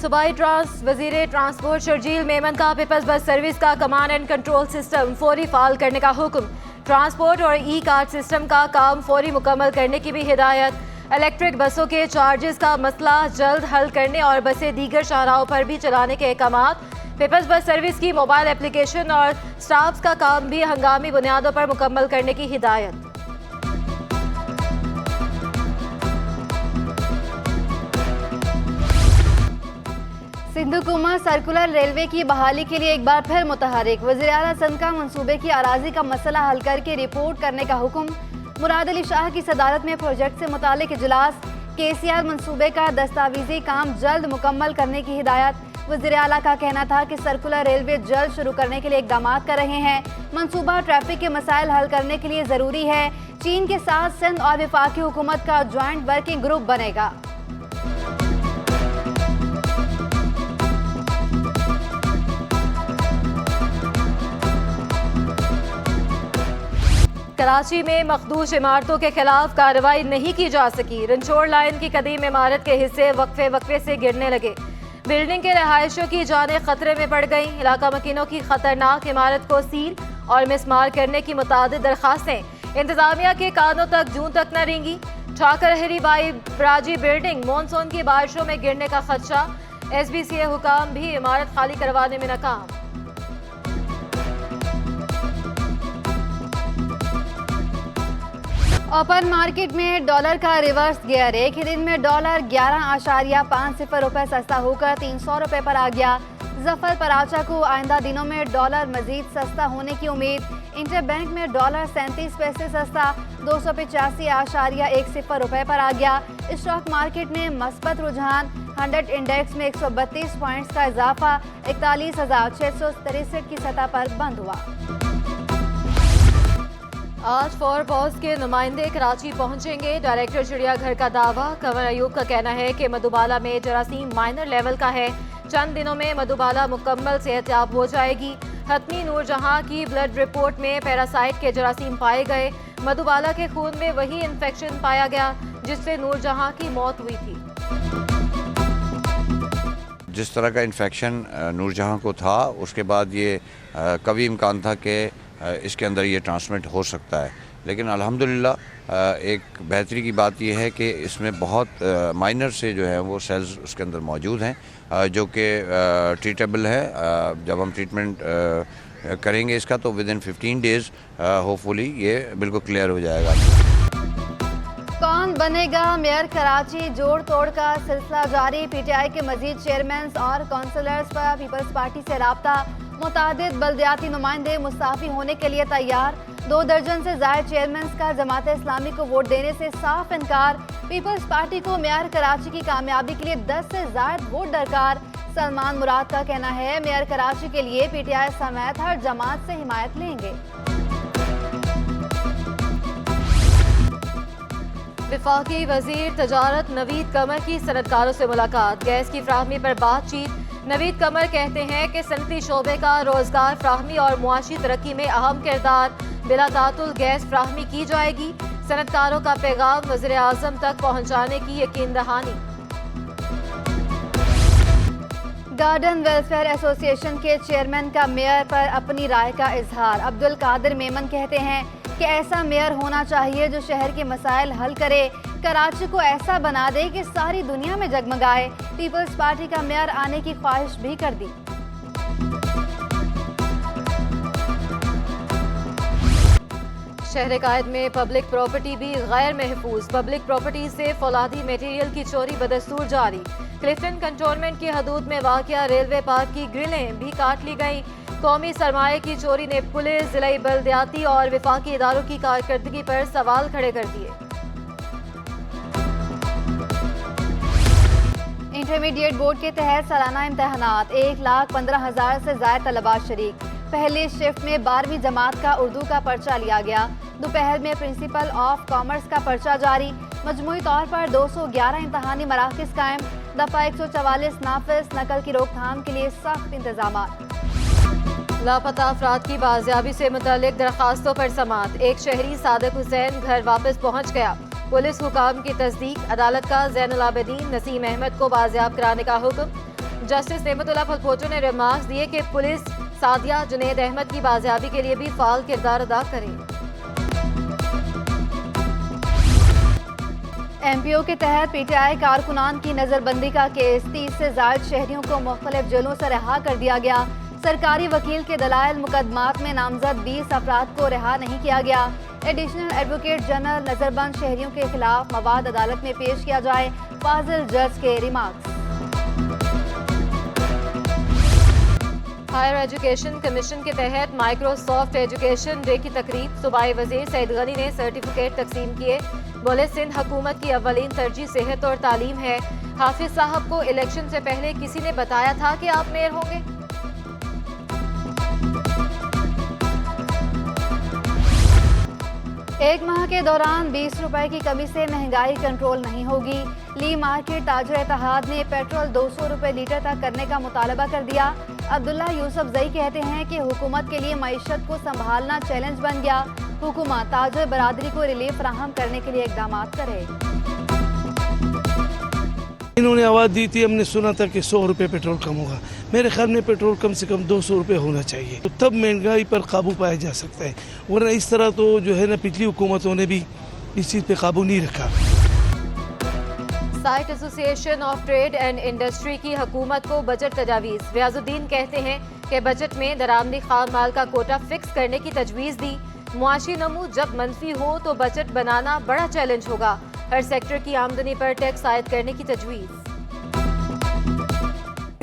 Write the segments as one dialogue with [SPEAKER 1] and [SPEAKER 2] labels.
[SPEAKER 1] सूबाई वजीर ट्रांसपोर्ट शर्जील मेमन का पीपल्स बस सर्विस का कमांड एंड कंट्रोल सिस्टम फौरी फाल करने का हुक्म। ट्रांसपोर्ट और ई कार्ड सिस्टम का काम फौरी मुकम्मल करने की भी हिदायत। इलेक्ट्रिक बसों के चार्जेस का मसला जल्द हल करने और बसें दीगर शाहराहों पर भी चलाने के अहकामात। पीपल्स बस सर्विस की मोबाइल एप्लीकेशन और स्टाफ्स का काम भी हंगामी बुनियादों पर मुकम्मल करने की हिदायत।
[SPEAKER 2] सिंधु कुमार सर्कुलर रेलवे की बहाली के लिए एक बार फिर मुतहरिक। वज़ीर आला सिंध का मंसूबे की अराजी का मसला हल करके रिपोर्ट करने का हुक्म। मुराद अली शाह की सदारत में प्रोजेक्ट से मुतालिक इजलास। KCR मंसूबे का दस्तावेजी काम जल्द मुकम्मल करने की हिदायत। वज़ीर आला का कहना था कि सर्कुलर रेलवे जल्द शुरू करने के लिए इक़दाम कर रहे हैं। मंसूबा ट्रैफिक के मसाइल हल करने के लिए ज़रूरी है। चीन के साथ सिंध और वफाकी हुकूमत का ज्वाइंट वर्किंग ग्रुप बनेगा।
[SPEAKER 1] कराची में मखदूश इमारतों के खिलाफ कार्रवाई नहीं की जा सकी। रंचोड़ लाइन की कदीम इमारत के हिस्से वक्फे वक्फे से गिरने लगे। बिल्डिंग के रहायशों की जानें खतरे में पड़ गईं। इलाका मकीनों की खतरनाक इमारत को सील और मिसमार करने की मुतादिद दरखास्तें इंतजामिया के कानों तक जूं तक न रेंगी। ठाकर हरी बाई प्राजी बिल्डिंग मानसून की बारिशों में गिरने का खदशा। SBCA हुकाम भी इमारत खाली करवाने में नाकाम।
[SPEAKER 2] ओपन मार्केट में डॉलर का रिवर्स गियर। एक ही दिन में डॉलर 11.50 रुपए सस्ता होकर 300 रुपए पर आ गया। जफर पराचा को आइंदा दिनों में डॉलर मजीद सस्ता होने की उम्मीद। इंटर बैंक में डॉलर 37 पैसे सस्ता 285.10 रुपए पर आ गया। स्टॉक मार्केट में मस्बत रुझान। 100 इंडेक्स में 132 पॉइंट्स का इजाफा 41,663 की सतह पर बंद हुआ।
[SPEAKER 1] आज फॉरपॉज के नुमाइंदे कराची पहुंचेंगे। डायरेक्टर चिड़ियाघर का दावा। कंवर अयूब का कहना है कि मधुबाला में जरासीम माइनर लेवल का है। चंद दिनों में मधुबाला मुकम्मल सेहतयाब हो जाएगी। हतमी नूरजहां की ब्लड रिपोर्ट में पैरासाइट के जरासीम पाए गए। मधुबाला के खून में वही इन्फेक्शन पाया गया जिससे नूरजहां की मौत हुई थी।
[SPEAKER 3] जिस तरह का इन्फेक्शन नूरजहां को था उसके बाद ये कभी इम्कान था कि इसके अंदर ये ट्रांसमिट हो सकता है, लेकिन अल्हम्दुलिल्लाह एक बेहतरी की बात यह है कि इसमें बहुत माइनर से जो है वो सेल्स उसके अंदर मौजूद हैं जो कि ट्रीटेबल है। जब हम ट्रीटमेंट करेंगे इसका तो विद इन 15 डेज़ होपफुली ये बिल्कुल क्लियर हो जाएगा।
[SPEAKER 2] कौन बनेगा मेयर कराची? जोड़ तोड़ का सिलसिला जारी। PTI के मजीद चेयरमैन और काउंसलर्स पर पीपल्स पार्टी से राब्ता। मुतादिद बल्दियाती नुमाइंदे मुस्ताफी होने के लिए तैयार। 2 दर्जन से ज़ायद चेयरमैन का जमात इस्लामी को वोट देने से साफ इनकार। पीपल्स पार्टी को मेयर कराची की कामयाबी के लिए 10 से ज़ायद वोट दरकार। सलमान मुराद का कहना है मेयर कराची के लिए PTI समेत हर जमात से हिमायत लेंगे।
[SPEAKER 1] वफाकी वजीर तजारत नवीद कमर की सनतकारों से मुलाकात। गैस की फ्राहमी पर बातचीत। नवीद कमर कहते हैं कि सनती शोबे का रोजगार फ्राहमी और मुआशी तरक्की में अहम किरदार। बिला तातुल गैस फ्राहमी की जाएगी। सनतकारों का पैगाम वज़ीर आज़म तक पहुँचाने की यकीन दहानी।
[SPEAKER 2] गार्डन वेलफेयर एसोसिएशन के चेयरमैन का मेयर पर अपनी राय का इजहार। अब्दुल कादिर मेमन कहते हैं कि ऐसा मेयर होना चाहिए जो शहर के मसाइल हल करे, कराची को ऐसा बना दे कि सारी दुनिया में जगमगाए। पीपल्स पार्टी का मेयर आने की ख्वाहिश भी कर दी।
[SPEAKER 1] शहर कायद में पब्लिक प्रॉपर्टी भी गैर महफूज। पब्लिक प्रॉपर्टी से फौलादी मटेरियल की चोरी बदस्तूर जारी। क्लिफ्टन कंटोनमेंट की हदूद में वाक़िया रेलवे पार्क की ग्रिलें भी काट ली गईं। कौमी सरमाए की चोरी ने पुलिस, जिला बल्दियाती और वफाकी इदारों की कारकर्दगी पर सवाल खड़े कर दिए।
[SPEAKER 2] इंटरमीडिएट बोर्ड के तहत सालाना इम्तहानात। 1,15,000 से ज़ायद तलबा शरीक। पहली शिफ्ट में 12वीं जमात का उर्दू का पर्चा लिया गया। दोपहर में प्रिंसिपल ऑफ कॉमर्स का पर्चा जारी। मजमूई तौर पर 211 इम्तहानी मराकज़ कायम। दफ़ा 144 नाफिज। नकल की रोकथाम के लिए सख्त इंतजाम।
[SPEAKER 1] लापता अफराद की बाजियाबी से मुतल्लिक दरखास्तों पर समाअत। एक शहरी सादिक हुसैन घर वापस पहुँच गया। पुलिस हुकाम की तस्दीक। अदालत का ज़ैनुल आबिदीन नसीम अहमद को बाजियाब कराने का हुक्म। जस्टिस नेमतुल्लाह फलपोटो ने रिमार्क्स दिए कि पुलिस सादिया जुनैद अहमद की बाजियाबी के लिए भी फाल किरदार अदा करे।
[SPEAKER 2] एमपीओ के तहत पीटीआई कारकुनान की नजरबंदी का केस 30 से ज्यादा शहरियों को मुख्तलिफ जेलों से रिहा कर दिया गया। सरकारी वकील के दलाइल मुकदमात में नामजद 20 अफराद को रिहा नहीं किया गया। एडिशनल एडवोकेट जनरल नजरबंद शहरियों के खिलाफ मवाद अदालत में पेश किया जाए, फाजिल जज के रिमार्क्स।
[SPEAKER 1] हायर एजुकेशन कमीशन के तहत माइक्रोसॉफ्ट एजुकेशन डे की तकरीब सूबाई वजीर सईद गनी ने सर्टिफिकेट तकसीम किए। बोले सिंध हुकूमत की अव्वलीन तरजीह सेहत और तालीम है। हाफिज साहब को इलेक्शन से पहले किसी ने बताया था कि आप मेयर होंगे?
[SPEAKER 2] एक माह के दौरान 20 रुपए की कमी से महंगाई कंट्रोल नहीं होगी। ली मार्केट ताजर इत्तेहाद ने पेट्रोल 200 रुपए लीटर तक करने का मुतालबा कर दिया। अब्दुल्ला यूसुफ जई कहते हैं कि हुकूमत के लिए मईशत को संभालना चैलेंज बन गया। हुकूमत ताजर बरादरी को रिलीफ फराहम करने के लिए इकदाम करे।
[SPEAKER 4] इन्होंने आवाज़ दी थी, हमने सुना था कि 100 रुपये पेट्रोल कम होगा। मेरे ख्याल में पेट्रोल कम से कम 200 रुपये होना चाहिए, तो तब महंगाई पर काबू पाया जा सकता है। वरना इस तरह तो जो है ना, पिछली हुकूमतों ने भी इस चीज़ पे काबू नहीं रखा।
[SPEAKER 1] Site association of trade and industry की हुकूमत को बजट तजावीज़। रियाजुद्दीन कहते हैं कि बजट में दरामदी खाम माल का कोटा फिक्स करने की तजवीज़ दी। मुआशी नमू जब मनफी हो तो बजट बनाना बड़ा चैलेंज होगा। हर सेक्टर की आमदनी पर टैक्स आयद करने की तजवीज़।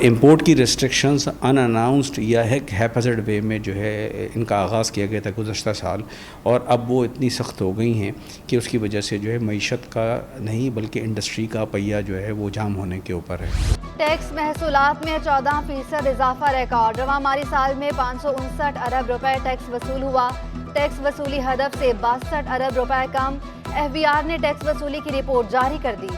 [SPEAKER 5] इंपोर्ट की रिस्ट्रिक्शंस अनअनाउंस्ड या हैपहज़र्ड वे में जो है इनका आगाज़ किया गया था गुज़श्ता साल, और अब वो इतनी सख्त हो गई हैं कि उसकी वजह से जो है मईशत का नहीं बल्कि इंडस्ट्री का पहिया जो है वो जाम होने के ऊपर है।
[SPEAKER 2] टैक्स महसूलात में 14% इजाफा रिकॉर्ड। रवा माली साल में 559 अरब रुपए टैक्स वसूल हुआ। टैक्स वसूली हदफ से 62 अरब रुपए कम। FBI ने टैक्स वसूली की रिपोर्ट जारी कर दी।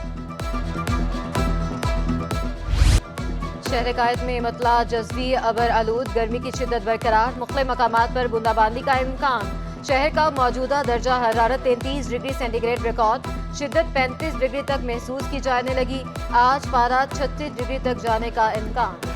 [SPEAKER 1] शहर कायद में मतला जज्वी अबर आलूद, गर्मी की शिद्दत बरकरार। मुख्तलिफ मकामात पर बूंदाबांदी का इम्कान। शहर का मौजूदा दर्जा हरारत 33 डिग्री सेंटीग्रेड रिकॉर्ड। शिद्दत 35 डिग्री तक महसूस की जाने लगी। आज पारा 36 डिग्री तक जाने का इम्कान।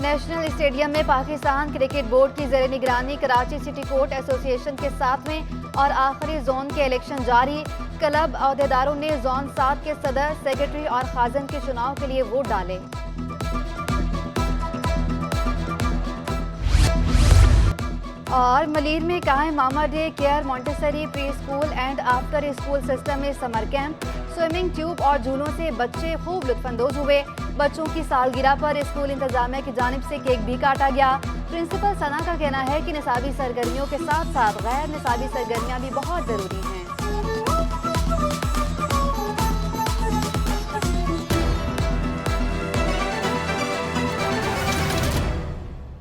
[SPEAKER 2] नेशनल स्टेडियम में पाकिस्तान क्रिकेट बोर्ड की ज़ेर निगरानी कराची सिटी कोर्ट एसोसिएशन के 7वें और आखिरी जोन के इलेक्शन जारी। क्लब अहदेदारों ने जोन 7 के सदर, सेक्रेटरी और खाजन के चुनाव के लिए वोट डाले। और मलीर में Qaim Mama day care Montessori pre school and after school system में समर कैंप। स्विमिंग ट्यूब और झूलों से बच्चे खूब लुत्फानंदोज हुए। बच्चों की सालगिरह पर स्कूल इंतजामिया की जानिब से केक भी काटा गया। प्रिंसिपल सना का कहना है कि निसाबी सरगर्मियों के साथ साथ गैर निसाबी सरगर्मियां भी बहुत ज़रूरी हैं।